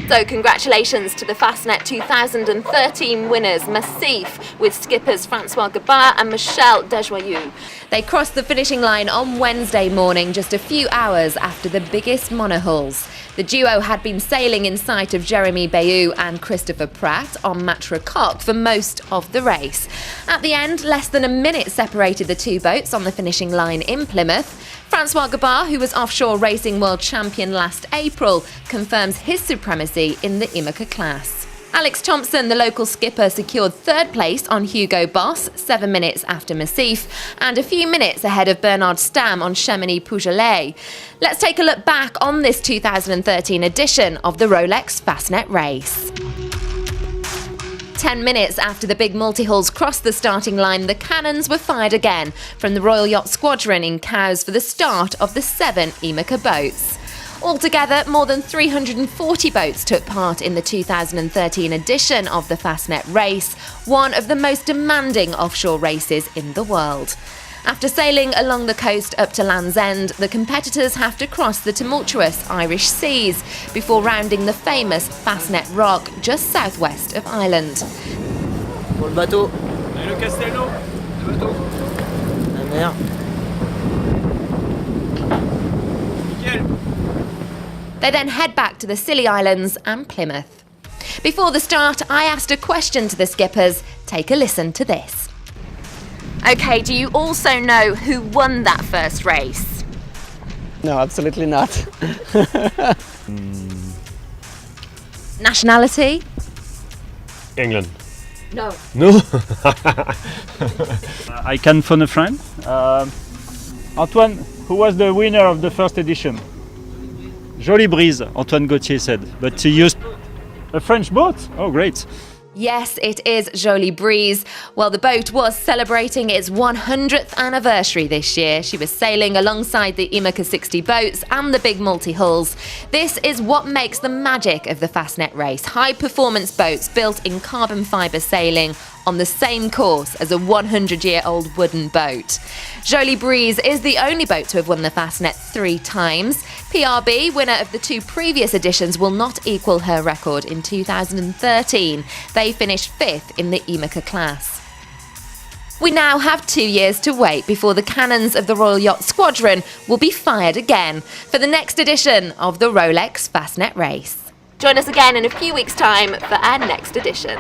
So congratulations to the Fastnet 2013 winners, Massif, with skippers François Gabart and Michel Desjoyeaux. They crossed the finishing line on Wednesday morning, just a few hours after the biggest monohulls. The duo had been sailing in sight of Jérémie Beyou and Christopher Pratt on Maitre Coq for most of the race. At the end, less than a minute separated the two boats on the finishing line in Plymouth. François Gabart, who was offshore racing world champion last April, confirms his supremacy in the Imoca Class. Alex Thomson, the local skipper, secured third place on Hugo Boss, 7 minutes after Massif, and a few minutes ahead of Bernard Stam on Jérémie. Let's take a look back on this 2013 edition of the Rolex Fastnet Race. 10 minutes after the big multi-hulls crossed the starting line, the cannons were fired again from the Royal Yacht Squadron in Cowes for the start of the 7 Imoca boats. Altogether, more than 340 boats took part in the 2013 edition of the Fastnet Race, one of the most demanding offshore races in the world. After sailing along the coast up to Land's End, the competitors have to cross the tumultuous Irish seas before rounding the famous Fastnet Rock just southwest of Ireland. Pour le bateau. Et le Castello, le bateau. La mer. Michel. They then head back to the Scilly Islands and Plymouth. Before the start, I asked a question to the skippers. Take a listen to this. Okay, do you also know who won that first race? No, absolutely not. Nationality? England. No. No. I can phone a friend. Antoine, who was the winner of the first edition? Jolie Brise, Antoine Gauthier said. But he used a French boat? Oh, great. Yes, it is Jolie Brise. Well, the boat was celebrating its 100th anniversary this year. She was sailing alongside the Imoca 60 boats and the big multi-hulls. This is what makes the magic of the Fastnet Race. High-performance boats built in carbon fibre sailing on the same course as a 100-year-old wooden boat. Jolie Brise is the only boat to have won the Fastnet 3 times. PRB, winner of the 2 previous editions, will not equal her record in 2013. They finished 5th in the Imoca Class. We now have 2 years to wait before the cannons of the Royal Yacht Squadron will be fired again for the next edition of the Rolex Fastnet Race. Join us again in a few weeks' time for our next edition.